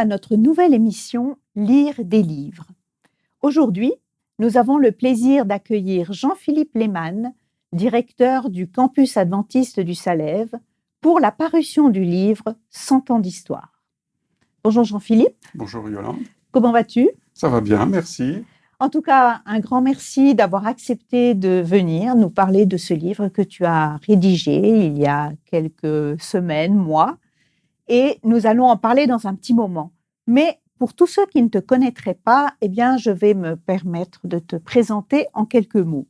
à notre nouvelle émission Lire des livres. Aujourd'hui, nous avons le plaisir d'accueillir Jean-Philippe Lehmann, directeur du campus adventiste du Salève, pour la parution du livre 100 ans d'histoire. Bonjour Jean-Philippe. Bonjour Yolande. Comment vas-tu ? Ça va bien, merci. En tout cas, un grand merci d'avoir accepté de venir nous parler de ce livre que tu as rédigé il y a quelques semaines, mois. Et nous allons en parler dans un petit moment. Mais pour tous ceux qui ne te connaîtraient pas, je vais me permettre de te présenter en quelques mots.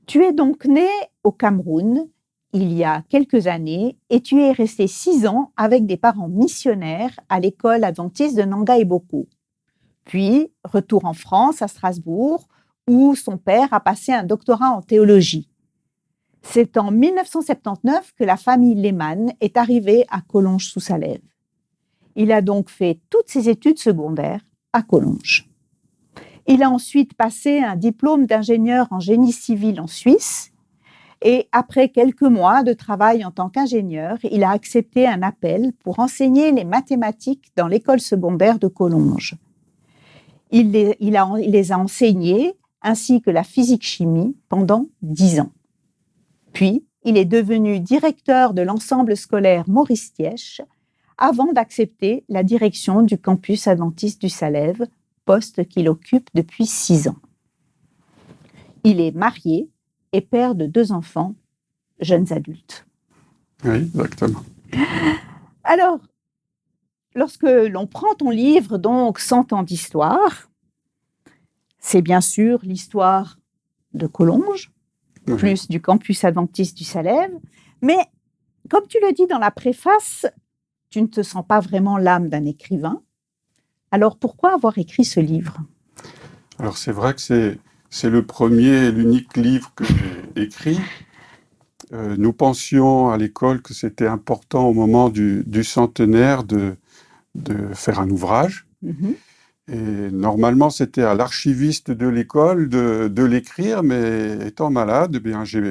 Tu es donc né au Cameroun il y a quelques années et tu es resté 6 ans avec des parents missionnaires à l'école adventiste de Nanga et Boko. Puis, retour en France, à Strasbourg, où son père a passé un doctorat en théologie. C'est en 1979 que la famille Lehmann est arrivée à Collonges-sous-Salève. Il a donc fait toutes ses études secondaires à Collonges. Il a ensuite passé un diplôme d'ingénieur en génie civil en Suisse et après quelques mois de travail en tant qu'ingénieur, il a accepté un appel pour enseigner les mathématiques dans l'école secondaire de Collonges. Il les a enseignées ainsi que la physique-chimie pendant 10 ans. Puis, il est devenu directeur de l'ensemble scolaire Maurice Thiesch avant d'accepter la direction du campus adventiste du Salève, poste qu'il occupe depuis 6 ans. Il est marié et père de 2 enfants, jeunes adultes. Oui, exactement. Alors, lorsque l'on prend ton livre, donc 100 ans d'histoire, c'est bien sûr l'histoire de Collonges, plus du campus adventiste du Salève. Mais comme tu le dis dans la préface, tu ne te sens pas vraiment l'âme d'un écrivain. Alors pourquoi avoir écrit ce livre ? Alors c'est vrai que c'est le premier et l'unique livre que j'ai écrit. Nous pensions à l'école que c'était important au moment du centenaire de faire un ouvrage. Mm-hmm. Et normalement, c'était à l'archiviste de l'école de l'écrire, mais étant malade,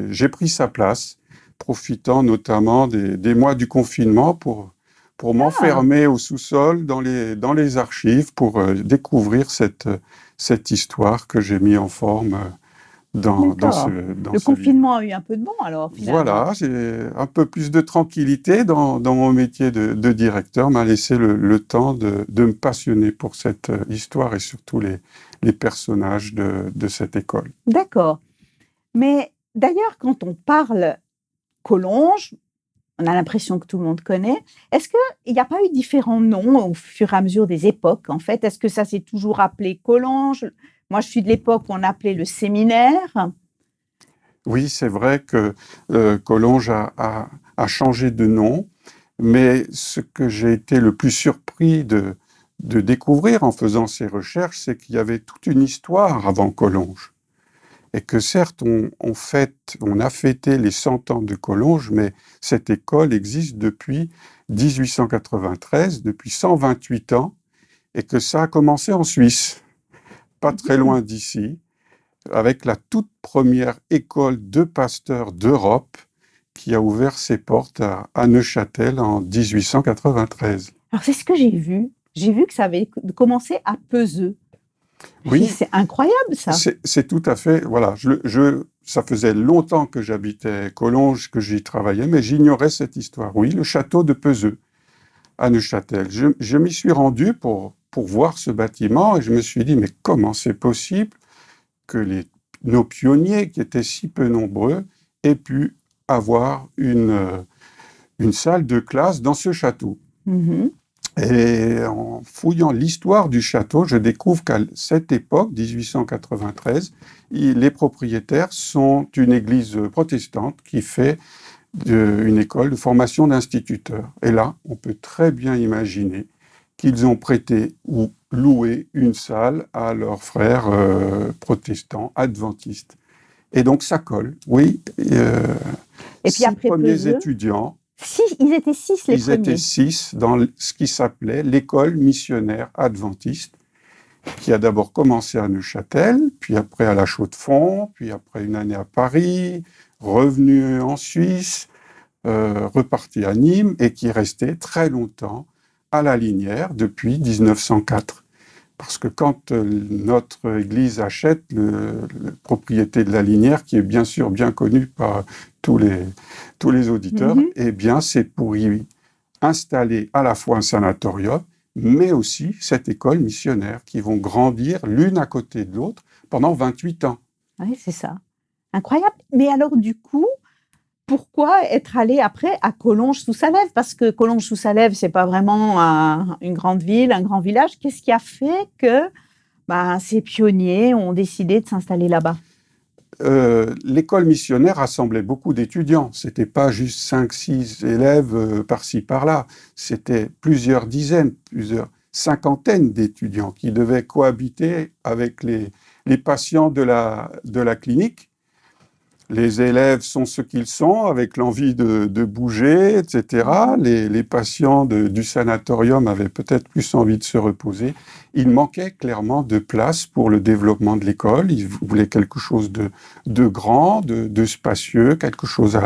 j'ai pris sa place, profitant notamment des mois du confinement pour m'enfermer au sous-sol dans les archives pour découvrir cette histoire que j'ai mis en forme dans Le confinement a eu un peu de bon alors, finalement. Voilà, j'ai un peu plus de tranquillité dans mon métier de directeur, m'a laissé le temps de me passionner pour cette histoire et surtout les personnages de cette école. D'accord. Mais d'ailleurs, quand on parle Collonges, on a l'impression que tout le monde connaît. Est-ce qu'il n'y a pas eu différents noms au fur et à mesure des époques, en fait ? Est-ce que ça s'est toujours appelé Collonges ? Moi, je suis de l'époque où on appelait le séminaire. Oui, c'est vrai que Collonges a changé de nom, mais ce que j'ai été le plus surpris de découvrir en faisant ces recherches, c'est qu'il y avait toute une histoire avant Collonges. Et que certes, on a fêté les 100 ans de Collonges, mais cette école existe depuis 1893, depuis 128 ans, et que ça a commencé en Suisse, pas très loin d'ici, avec la toute première école de pasteurs d'Europe qui a ouvert ses portes à Neuchâtel en 1893. Alors c'est ce que j'ai vu. J'ai vu que ça avait commencé à Peseux. Oui, c'est incroyable ça. C'est tout à fait, voilà, ça faisait longtemps que j'habitais Collonges, que j'y travaillais, mais j'ignorais cette histoire. Oui, le château de Peseux à Neuchâtel. Je m'y suis rendu pour voir ce bâtiment et je me suis dit, mais comment c'est possible que nos pionniers, qui étaient si peu nombreux, aient pu avoir une salle de classe dans ce château. Mm-hmm. Et en fouillant l'histoire du château, je découvre qu'à cette époque, 1893, les propriétaires sont une église protestante qui fait une école de formation d'instituteurs. Et là, on peut très bien imaginer qu'ils ont prêté ou loué une salle à leurs frères protestants, adventistes. Et donc ça colle, oui. Et puis après premiers étudiants. Ils étaient 6 les premiers. Ils étaient 6 dans ce qui s'appelait l'école missionnaire adventiste, qui a d'abord commencé à Neuchâtel, puis après à La Chaux-de-Fonds, puis après une année à Paris, revenu en Suisse, reparti à Nîmes, et qui est resté très longtemps à la Linière depuis 1904. Parce que quand notre Église achète la propriété de la Linière, qui est bien sûr bien connue par tous les auditeurs, eh bien c'est pour y installer à la fois un sanatorium, mais aussi cette école missionnaire, qui vont grandir l'une à côté de l'autre pendant 28 ans. Oui, c'est ça. Incroyable. Mais alors, du coup, pourquoi être allé après à Collonges-sous-Salève? Parce que Collonges-sous-Salève, c'est pas vraiment une grande ville, un grand village. Qu'est-ce qui a fait que ces pionniers ont décidé de s'installer là-bas? L'école missionnaire rassemblait beaucoup d'étudiants. C'était pas juste 5-6 élèves par-ci par-là. C'était plusieurs dizaines, plusieurs cinquantaines d'étudiants qui devaient cohabiter avec les patients de la clinique. Les élèves sont ce qu'ils sont, avec l'envie de bouger, etc. Les patients du sanatorium avaient peut-être plus envie de se reposer. Il manquait clairement de place pour le développement de l'école. Ils voulaient quelque chose de grand, de spacieux, quelque chose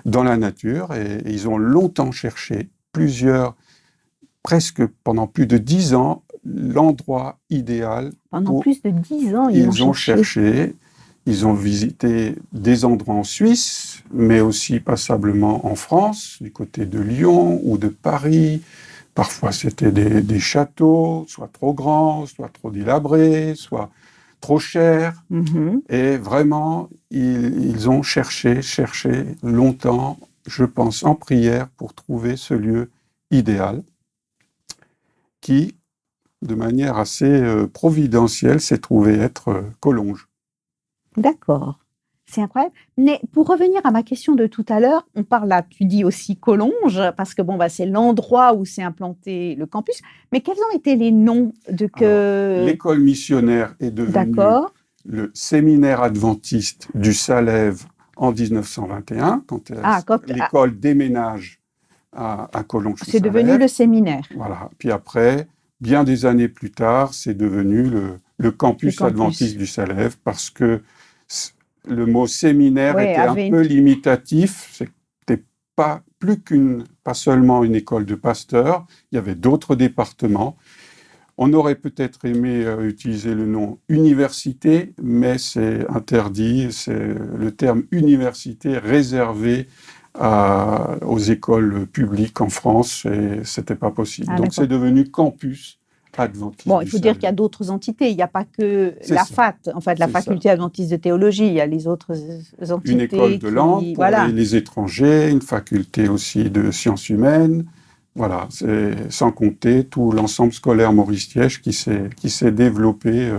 dans la nature. Et ils ont longtemps cherché, presque pendant plus de 10 ans, l'endroit idéal. Pendant plus de 10 ans, ils ont cherché. Ils ont visité des endroits en Suisse, mais aussi passablement en France, du côté de Lyon ou de Paris. Parfois, c'était des châteaux, soit trop grands, soit trop délabrés, soit trop chers. Et vraiment, ils ont cherché longtemps, je pense, en prière, pour trouver ce lieu idéal qui, de manière assez providentielle, s'est trouvé être Collonges. D'accord, c'est incroyable. Mais pour revenir à ma question de tout à l'heure, on parle là, tu dis aussi Collonges, parce que c'est l'endroit où s'est implanté le campus. Mais quels ont été les noms de que... Alors, l'école missionnaire est devenue le séminaire adventiste du Salève en 1921, quand l'école déménage à Collonges-sous-Salève. C'est devenu le séminaire. Voilà. Puis après, bien des années plus tard, c'est devenu le campus adventiste du Salève, parce que le mot séminaire était un peu limitatif. C'était pas seulement une école de pasteurs. Il y avait d'autres départements. On aurait peut-être aimé utiliser le nom université, mais c'est interdit. C'est le terme université réservé aux écoles publiques en France, et c'était pas possible. Donc c'est devenu campus adventiste. Bon, il faut dire qu'il y a d'autres entités. Il n'y a pas que la FAT, en fait, la faculté adventiste de théologie. Il y a les autres entités. Une école de langue pour les étrangers, une faculté aussi de sciences humaines. Voilà, c'est sans compter tout l'ensemble scolaire Maurice Thiesch qui s'est développé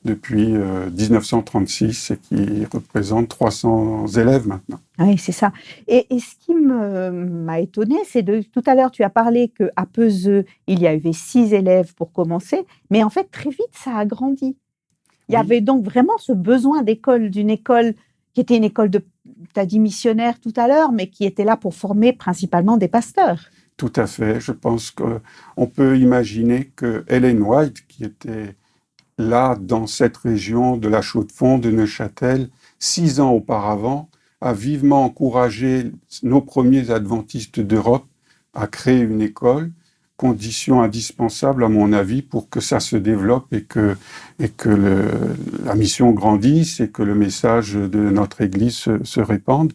depuis 1936 et qui représente 300 élèves maintenant. Oui, c'est ça. Et ce qui m'a étonnée, c'est tout à l'heure, tu as parlé qu'à Peseux, il y avait 6 élèves pour commencer, mais en fait, très vite, ça a grandi. Il y avait donc vraiment ce besoin d'une école qui était une école tu as dit missionnaire tout à l'heure, mais qui était là pour former principalement des pasteurs. Tout à fait. Je pense qu'on peut imaginer que Ellen White, qui était là, dans cette région de la Chaux-de-Fonds, de Neuchâtel, 6 ans auparavant, a vivement encouragé nos premiers adventistes d'Europe à créer une école, condition indispensable, à mon avis, pour que ça se développe et que la mission grandisse et que le message de notre Église se répande.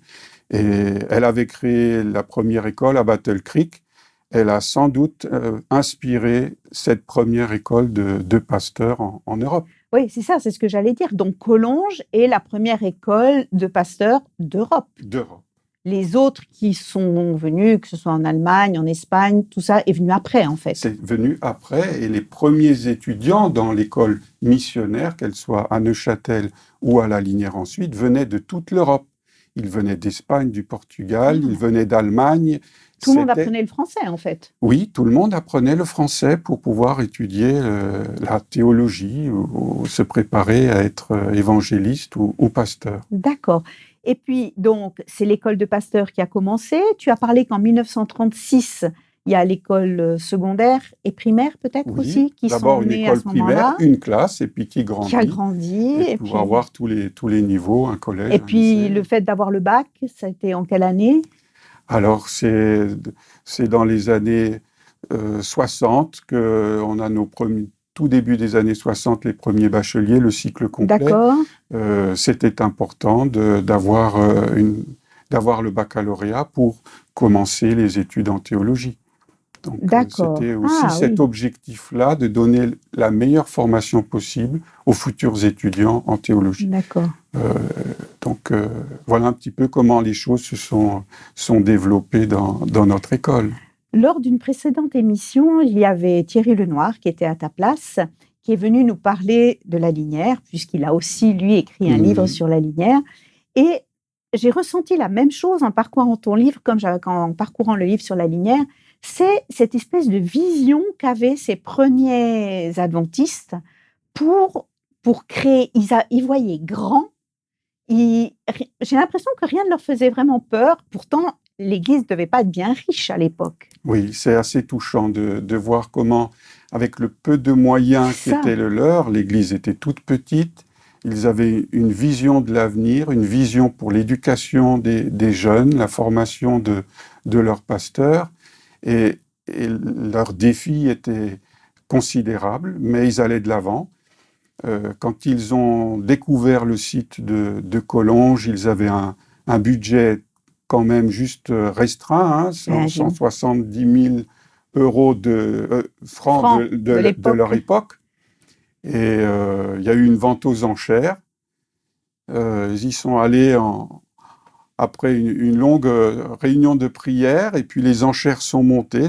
Et elle avait créé la première école à Battle Creek. Elle a sans doute inspiré cette première école de pasteurs en Europe. Oui, c'est ça, c'est ce que j'allais dire. Donc, Collonges est la première école de pasteurs d'Europe. Les autres qui sont venus, que ce soit en Allemagne, en Espagne, tout ça est venu après, en fait. C'est venu après, et les premiers étudiants dans l'école missionnaire, qu'elle soit à Neuchâtel ou à la Linière ensuite, venaient de toute l'Europe. Ils venaient d'Espagne, du Portugal, ils venaient d'Allemagne. Tout le monde apprenait le français, en fait. Oui, tout le monde apprenait le français pour pouvoir étudier la théologie ou se préparer à être évangéliste ou pasteur. D'accord. Et puis, donc, c'est l'école de pasteurs qui a commencé. Tu as parlé qu'en 1936, il y a l'école secondaire et primaire, peut-être aussi, qui sont nées à ce moment-là. D'abord une école primaire, une classe, et puis qui grandit. Qui a grandi. Et pouvoir avoir tous les niveaux, un collège, et puis, le fait d'avoir le bac, ça a été en quelle année ? Alors, c'est dans les années 60, qu'on a tout début des années 60, les premiers bacheliers, le cycle complet. D'accord. C'était important d'avoir le baccalauréat pour commencer les études en théologie. Donc, D'accord. c'était aussi cet Oui. objectif-là de donner la meilleure formation possible aux futurs étudiants en théologie. D'accord. Donc, voilà un petit peu comment les choses se sont développées dans notre école. Lors d'une précédente émission, il y avait Thierry Lenoir qui était à ta place, qui est venu nous parler de la Linière, puisqu'il a aussi, lui, écrit un livre sur la Linière. Et j'ai ressenti la même chose en parcourant ton livre, comme en parcourant le livre sur la Linière. C'est cette espèce de vision qu'avaient ces premiers adventistes pour créer. Ils voyaient grand. J'ai l'impression que rien ne leur faisait vraiment peur. Pourtant, l'Église ne devait pas être bien riche à l'époque. Oui, c'est assez touchant de voir comment, avec le peu de moyens qui étaient le leur, l'Église était toute petite, ils avaient une vision de l'avenir, une vision pour l'éducation des jeunes, la formation de leurs pasteurs, et leurs défis étaient considérables, mais ils allaient de l'avant. Quand ils ont découvert le site de Collonges, ils avaient un budget quand même juste restreint, 170 000 euros francs de leur époque. Et il y a eu une vente aux enchères. Ils y sont allés après une longue réunion de prière, et puis les enchères sont montées.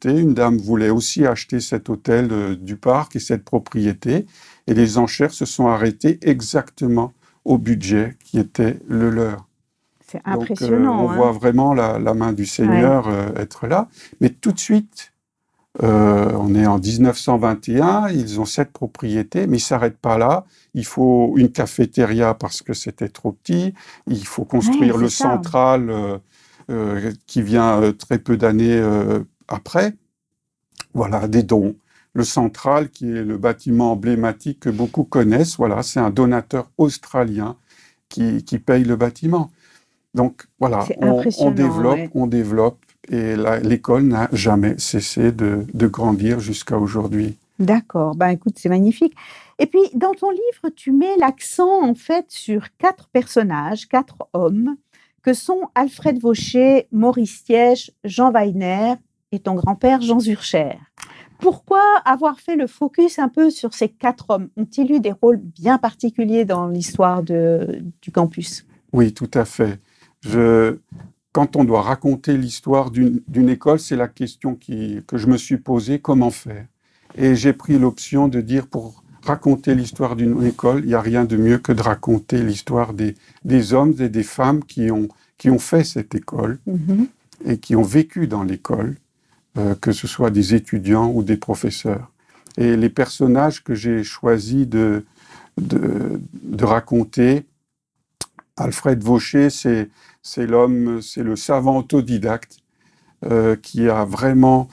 Une dame voulait aussi acheter cet hôtel du parc et cette propriété, et les enchères se sont arrêtées exactement au budget qui était le leur. C'est impressionnant. Donc, on voit vraiment la main du Seigneur être là. Mais tout de suite, on est en 1921, ils ont cette propriété, mais ils ne s'arrêtent pas là. Il faut une cafétéria parce que c'était trop petit. Il faut construire le central qui vient très peu d'années après. Voilà, des dons. Le central, qui est le bâtiment emblématique que beaucoup connaissent, voilà, c'est un donateur australien qui paye le bâtiment. Donc voilà, on développe, et l'école n'a jamais cessé de grandir jusqu'à aujourd'hui. D'accord, écoute, c'est magnifique. Et puis, dans ton livre, tu mets l'accent en fait sur 4 personnages, 4 hommes, que sont Alfred Vaucher, Maurice Thiesch, Jean Weiner et ton grand-père Jean Zurcher. Pourquoi avoir fait le focus un peu sur ces 4 hommes? Ont-ils eu des rôles bien particuliers dans l'histoire du campus? Oui, tout à fait. Quand on doit raconter l'histoire d'une école, c'est la question que je me suis posée, comment faire? Et j'ai pris l'option de dire, pour raconter l'histoire d'une école, il n'y a rien de mieux que de raconter l'histoire des hommes et des femmes qui ont fait cette école et qui ont vécu dans l'école, que ce soit des étudiants ou des professeurs. Et les personnages que j'ai choisi de raconter, Alfred Vaucher, c'est l'homme, c'est le savant autodidacte qui a vraiment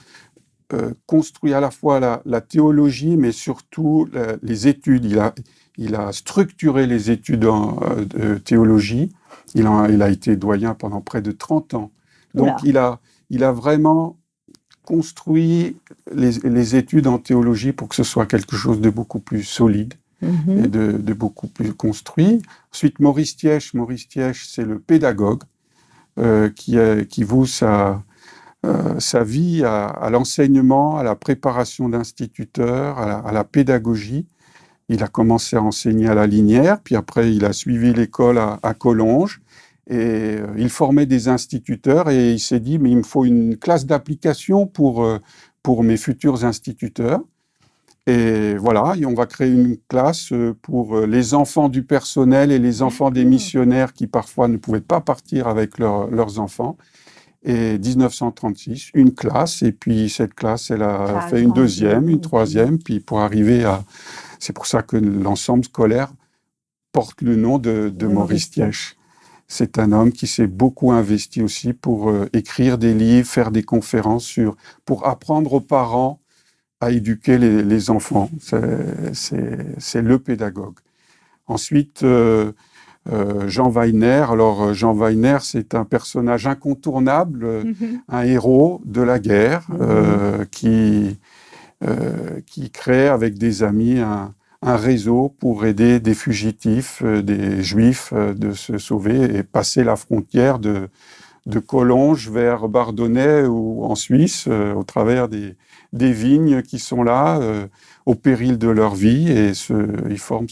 construit à la fois la théologie, mais surtout les études. Il a structuré les études de théologie. Il a été doyen pendant près de 30 ans. Donc, il a vraiment construit les études en théologie pour que ce soit quelque chose de beaucoup plus solide et de beaucoup plus construit. Ensuite, Maurice Thiesch, c'est le pédagogue qui voue sa vie à l'enseignement, à la préparation d'instituteurs, à la pédagogie. Il a commencé à enseigner à la Linière, puis après il a suivi l'école à Collonges, et il formait des instituteurs, et il s'est dit, mais il me faut une classe d'application pour mes futurs instituteurs. Et voilà, et on va créer une classe pour les enfants du personnel et les enfants des missionnaires qui parfois ne pouvaient pas partir avec leurs enfants. Et 1936, une classe, et puis cette classe, elle a fait une deuxième, une troisième, puis pour arriver à... C'est pour ça que l'ensemble scolaire porte le nom de Maurice Thiesch. C'est un homme qui s'est beaucoup investi aussi pour écrire des livres, faire des conférences pour apprendre aux parents à éduquer les enfants. C'est le pédagogue. Ensuite, Jean Weiner. Alors, Jean Weiner, c'est un personnage incontournable, un héros de la guerre, qui crée avec des amis un réseau pour aider des fugitifs, des juifs, de se sauver et passer la frontière de Collonges vers Bardonnay ou en Suisse, au travers des vignes qui sont là, au péril de leur vie, et ils forment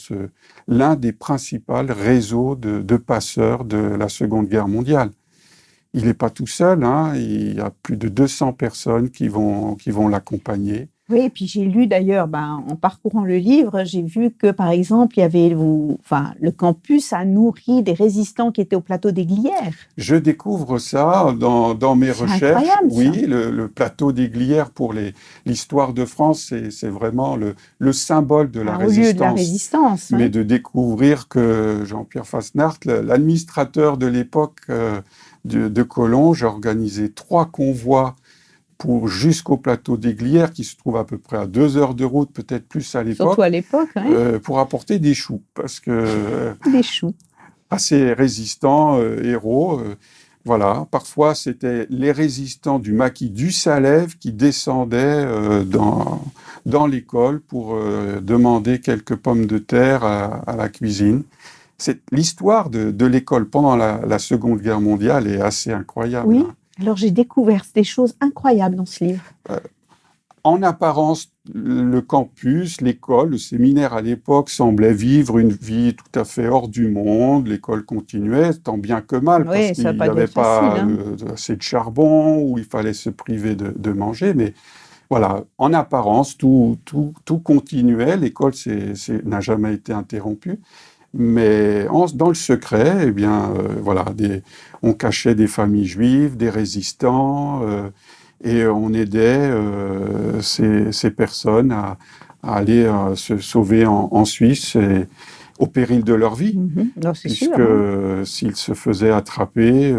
l'un des principaux réseaux de passeurs de la Seconde Guerre mondiale. Il n'est pas tout seul, hein, il y a plus de 200 personnes qui vont l'accompagner. Oui, et puis j'ai lu d'ailleurs, en parcourant le livre, j'ai vu que, par exemple, il y avait le campus a nourri des résistants qui étaient au plateau des Glières. Je découvre ça dans mes recherches. Oui, le plateau des Glières pour l'histoire de France, c'est vraiment le symbole de la résistance. Au lieu de la résistance. Mais de découvrir que Jean-Pierre Fasnacht, l'administrateur de l'époque de Collonges, a organisé 3 convois jusqu'au plateau des Glières, qui se trouve à peu près à 2 heures de route, peut-être plus à l'époque. Surtout à l'époque, oui. Pour apporter des choux, parce que... des choux. Assez résistants, héros. Voilà. Parfois, c'était les résistants du maquis du Salève qui descendaient dans l'école pour demander quelques pommes de terre à la cuisine. L'histoire de l'école pendant la Seconde Guerre mondiale est assez incroyable. Oui. Alors, j'ai découvert des choses incroyables dans ce livre. En apparence, le campus, l'école, le séminaire à l'époque semblait vivre une vie tout à fait hors du monde. L'école continuait, tant bien que mal, parce qu'il n'y avait pas assez de charbon, ou il fallait se priver de manger. Mais voilà, en apparence, tout continuait. L'école n'a jamais été interrompue. Mais dans le secret, eh bien, on cachait des familles juives, des résistants, et on aidait ces personnes à aller se sauver en Suisse, au péril de leur vie. Non, puisque s'ils se faisaient attraper,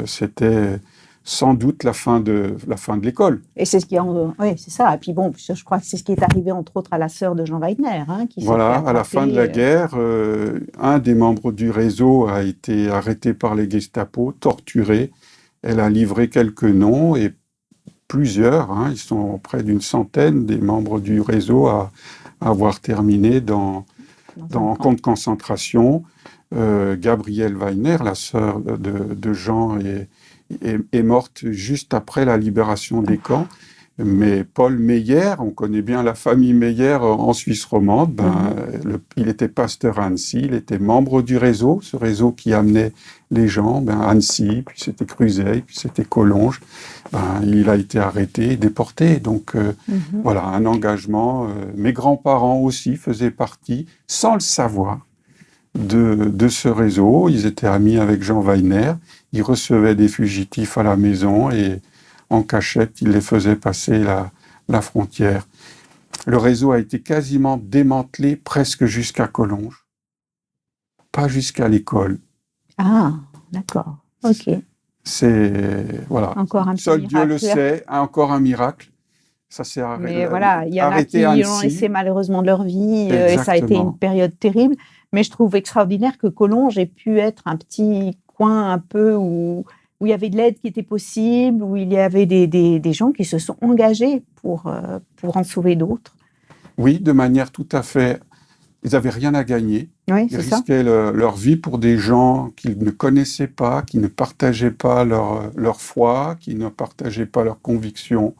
c'était sans doute la fin de l'école. Et c'est oui, c'est ça. Et puis bon, je crois que c'est ce qui est arrivé entre autres à la sœur de Jean Weiner, qui s'est fait attraper. À la fin de la guerre, un des membres du réseau a été arrêté par les Gestapo, torturé. Elle a livré quelques noms, et plusieurs, ils sont près d'une centaine des membres du réseau à avoir terminé dans un camp de concentration. Gabrielle Weiner, la sœur de Jean, est morte juste après la libération des camps. Mais Paul Meyer, on connaît bien la famille Meyer en Suisse romande, il était pasteur à Annecy, il était membre du réseau, ce réseau qui amenait les gens à Annecy, puis c'était Cruzeil, puis c'était Collonges. Il a été arrêté et déporté. Donc voilà, un engagement. Mes grands-parents aussi faisaient partie, sans le savoir, de ce réseau. Ils étaient amis avec Jean Weiner. Ils recevaient des fugitifs à la maison et en cachette, ils les faisaient passer la frontière. Le réseau a été quasiment démantelé presque jusqu'à Collonges. Pas jusqu'à l'école. Ah, d'accord. Ok. Voilà. Encore un Seul miracle. Dieu le sait, encore un miracle. Ça s'est arrêté. Mais voilà, il y en a qui ont laissé malheureusement de leur vie, et ça a été une période terrible. Mais je trouve extraordinaire que Collonges ait pu être un petit coin un peu où il y avait de l'aide qui était possible, où il y avait des gens qui se sont engagés pour en sauver d'autres. Oui, de manière tout à fait... Ils n'avaient rien à gagner. Oui, ils risquaient leur vie pour des gens qu'ils ne connaissaient pas, qui ne partageaient pas leur foi, qui ne partageaient pas leurs convictions.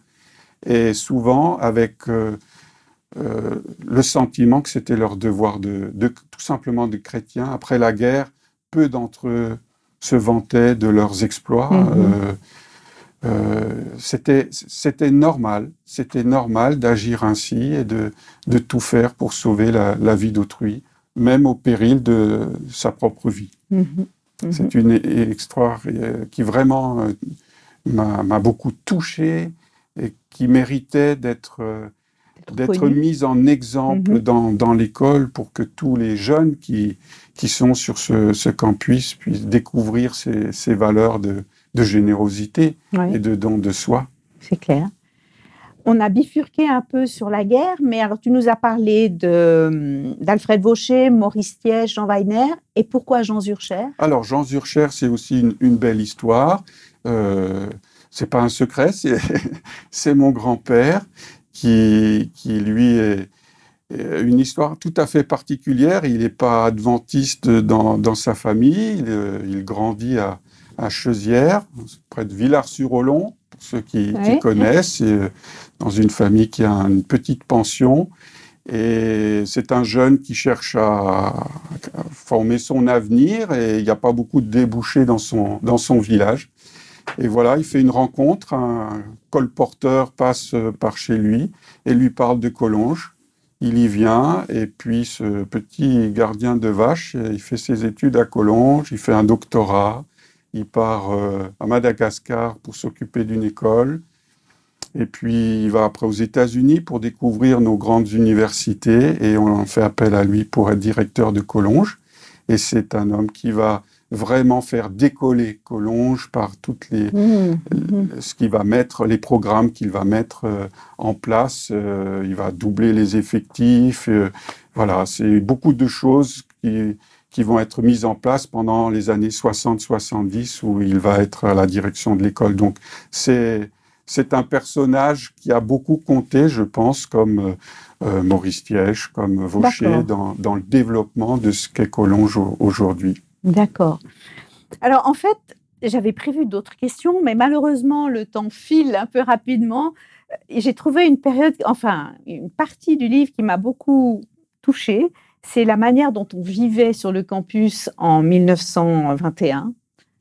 Et souvent avec le sentiment que c'était leur devoir tout simplement de chrétiens. Après la guerre, peu d'entre eux se vantaient de leurs exploits. C'était normal d'agir ainsi et de tout faire pour sauver la vie d'autrui, même au péril de sa propre vie. C'est une histoire qui vraiment m'a beaucoup touché et qui méritait d'être mise en exemple dans l'école pour que tous les jeunes qui sont sur ce campus puissent découvrir ces valeurs de générosité et de don de soi. C'est clair. on a bifurqué un peu sur la guerre, mais alors tu nous as parlé d'Alfred Vaucher, Maurice Thiège, Jean Weiner, et pourquoi Jean Zurcher? Alors, Jean Zurcher, c'est aussi une belle histoire. C'est pas un secret, c'est mon grand-père qui lui est une histoire tout à fait particulière. Il n'est pas adventiste dans sa famille. Il grandit à Chauzières, près de Villars-sur-Olon, pour ceux qui connaissent, dans une famille qui a une petite pension. Et c'est un jeune qui cherche à former son avenir et il n'y a pas beaucoup de débouchés dans son village. Et voilà, il fait une rencontre, un colporteur passe par chez lui et lui parle de Collonges. Il y vient et puis ce petit gardien de vaches, il fait ses études à Collonges, il fait un doctorat, il part à Madagascar pour s'occuper d'une école. Et puis, il va après aux États-Unis pour découvrir nos grandes universités et on fait appel à lui pour être directeur de Collonges. Et c'est un homme qui va vraiment faire décoller Collonges par toutes ce qu'il va mettre, les programmes qu'il va mettre en place. Il va doubler les effectifs. Voilà, c'est beaucoup de choses qui vont être mises en place pendant les années 60-70 où il va être à la direction de l'école. Donc, c'est un personnage qui a beaucoup compté, je pense, comme Maurice Thiège, comme Vaucher, dans le développement de ce qu'est Collonges aujourd'hui. D'accord. Alors, en fait, j'avais prévu d'autres questions, mais malheureusement, le temps file un peu rapidement. J'ai trouvé une partie du livre qui m'a beaucoup touchée. C'est la manière dont on vivait sur le campus en 1921.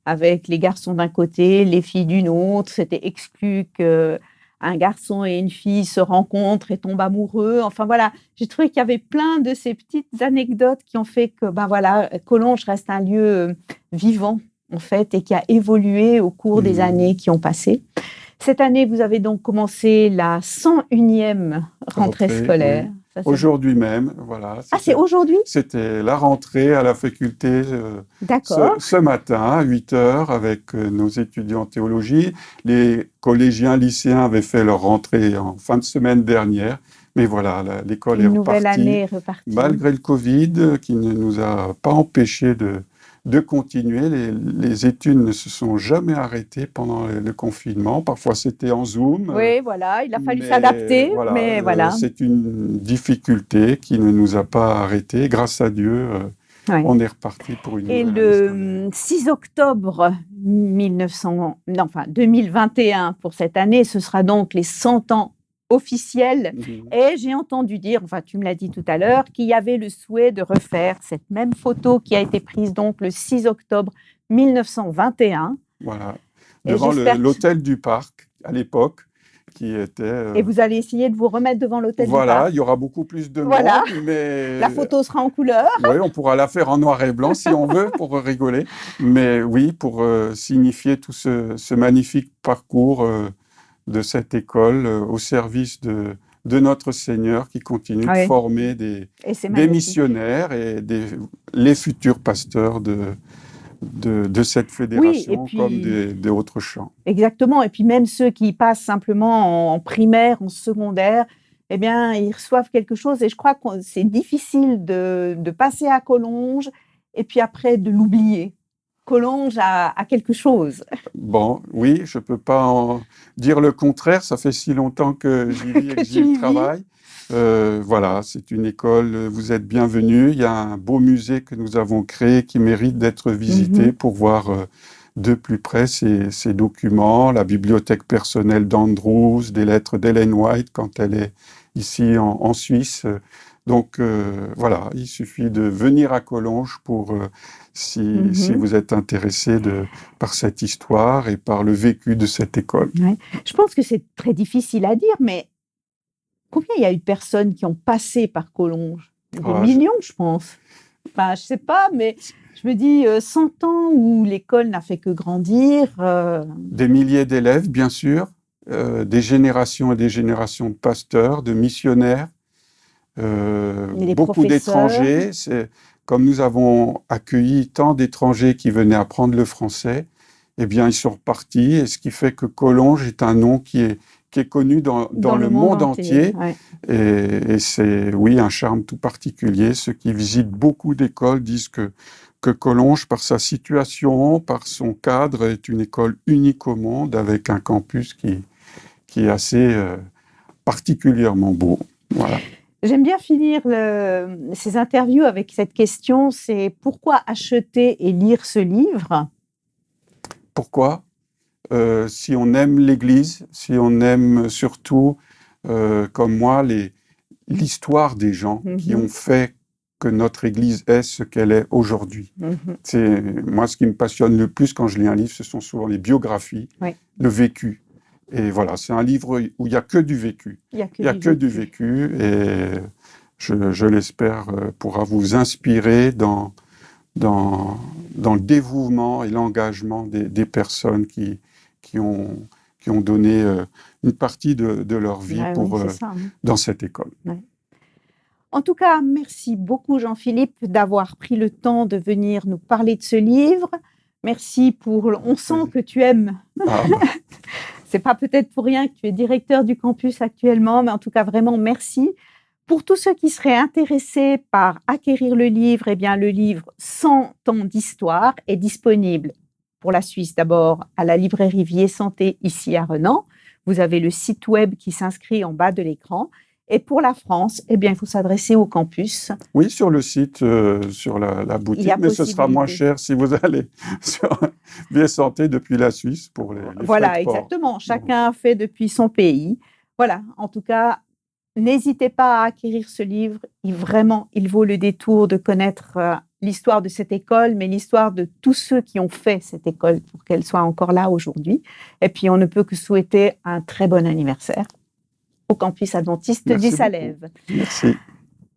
Avec les garçons d'un côté, les filles d'une autre. C'était exclu qu'un garçon et une fille se rencontrent et tombent amoureux. Enfin voilà, j'ai trouvé qu'il y avait plein de ces petites anecdotes qui ont fait que Collonges reste un lieu vivant en fait et qui a évolué au cours des années qui ont passé. Cette année, vous avez donc commencé la 101e rentrée scolaire. Oui. Aujourd'hui même, voilà. C'est aujourd'hui ? C'était la rentrée à la faculté ce matin à 8h avec nos étudiants en théologie. Les collégiens, lycéens avaient fait leur rentrée en fin de semaine dernière. Mais voilà, l'école est repartie. Une nouvelle année est repartie. Malgré le Covid qui ne nous a pas empêchés de continuer. Les études ne se sont jamais arrêtées pendant le confinement. Parfois, c'était en Zoom. Oui, voilà, il a fallu s'adapter. Voilà. C'est une difficulté qui ne nous a pas arrêtés. Grâce à Dieu, on est reparti pour une nouvelle année scolaire. Et le 6 octobre 2021, pour cette année, ce sera donc les 100 ans officielle. Et j'ai entendu dire, tu me l'as dit tout à l'heure, qu'il y avait le souhait de refaire cette même photo qui a été prise donc le 6 octobre 1921. Voilà, devant l'hôtel du Parc à l'époque, qui était... Et vous allez essayer de vous remettre devant l'hôtel du Parc. Voilà, il y aura beaucoup plus de monde, mais... La photo sera en couleur. Oui, on pourra la faire en noir et blanc si on veut, pour rigoler. Mais oui, pour signifier tout ce magnifique parcours de cette école au service de notre Seigneur qui continue de former des missionnaires et les futurs pasteurs de cette fédération comme d'autres champs. Exactement. Et puis même ceux qui passent simplement en primaire, en secondaire, eh bien, ils reçoivent quelque chose. Et je crois que c'est difficile de passer à Collonges et puis après de l'oublier. Collonges a quelque chose. Bon, oui, je ne peux pas en dire le contraire. Ça fait si longtemps que j'y vis et que j'y travaille. Voilà, c'est une école, vous êtes bienvenus. Il y a un beau musée que nous avons créé qui mérite d'être visité pour voir de plus près ces documents, la bibliothèque personnelle d'Andrews, des lettres d'Ellen White quand elle est ici en Suisse. Donc voilà, il suffit de venir à Collonges pour, si vous êtes intéressé par cette histoire et par le vécu de cette école. Ouais. Je pense que c'est très difficile à dire, mais combien il y a eu de personnes qui ont passé par Collonges ? Des millions, je pense. Je ne sais pas, mais je me dis 100 ans où l'école n'a fait que grandir. Des milliers d'élèves, bien sûr, des générations et des générations de pasteurs, de missionnaires. Beaucoup d'étrangers. Comme nous avons accueilli tant d'étrangers qui venaient apprendre le français, eh bien, ils sont repartis. Et ce qui fait que Collonges est un nom qui qui est connu dans le monde entier. Ouais. Et c'est, oui, un charme tout particulier. Ceux qui visitent beaucoup d'écoles disent que Collonges, par sa situation, par son cadre, est une école unique au monde, avec un campus qui est assez particulièrement beau. Voilà. J'aime bien finir ces interviews avec cette question, c'est pourquoi acheter et lire ce livre ? Pourquoi ? Si on aime l'Église, si on aime surtout, comme moi, l'histoire des gens qui ont fait que notre Église est ce qu'elle est aujourd'hui. C'est moi ce qui me passionne le plus quand je lis un livre, ce sont souvent les biographies, le vécu. Et voilà, c'est un livre où il n'y a que du vécu. Il n'y a que du vécu, et je l'espère pourra vous inspirer dans le dévouement et l'engagement des personnes qui ont donné une partie de leur vie dans cette école. Ouais. En tout cas, merci beaucoup Jean-Philippe d'avoir pris le temps de venir nous parler de ce livre. Merci on sent que tu aimes. C'est pas peut-être pour rien que tu es directeur du campus actuellement, mais en tout cas vraiment merci. Pour tous ceux qui seraient intéressés par acquérir le livre, eh bien le livre 100 ans d'histoire est disponible pour la Suisse d'abord à la librairie Vie et Santé ici à Renan. Vous avez le site web qui s'inscrit en bas de l'écran. Et pour la France, eh bien, il faut s'adresser au campus. Oui, sur le site, sur la boutique, mais ce sera moins cher si vous allez sur Vie et Santé depuis la Suisse pour les voilà, frais de port. Exactement. Chacun fait depuis son pays. Voilà, en tout cas, n'hésitez pas à acquérir ce livre. Il vaut le détour de connaître l'histoire de cette école, mais l'histoire de tous ceux qui ont fait cette école pour qu'elle soit encore là aujourd'hui. Et puis, on ne peut que souhaiter un très bon anniversaire au campus adventiste du Salève. Merci.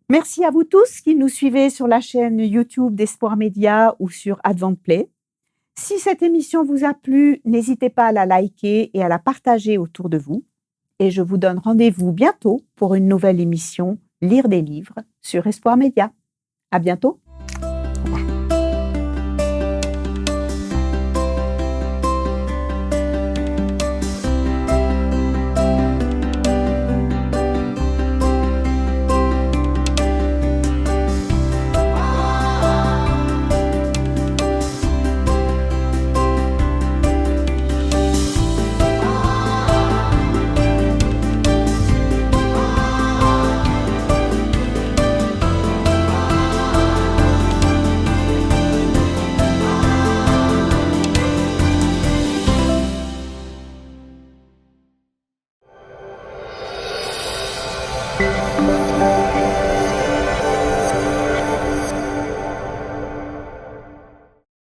Merci à vous tous qui nous suivez sur la chaîne YouTube d'Espoir Média ou sur AdventPlay. Si cette émission vous a plu, n'hésitez pas à la liker et à la partager autour de vous. Et je vous donne rendez-vous bientôt pour une nouvelle émission Lire des livres sur Espoir Média. À bientôt.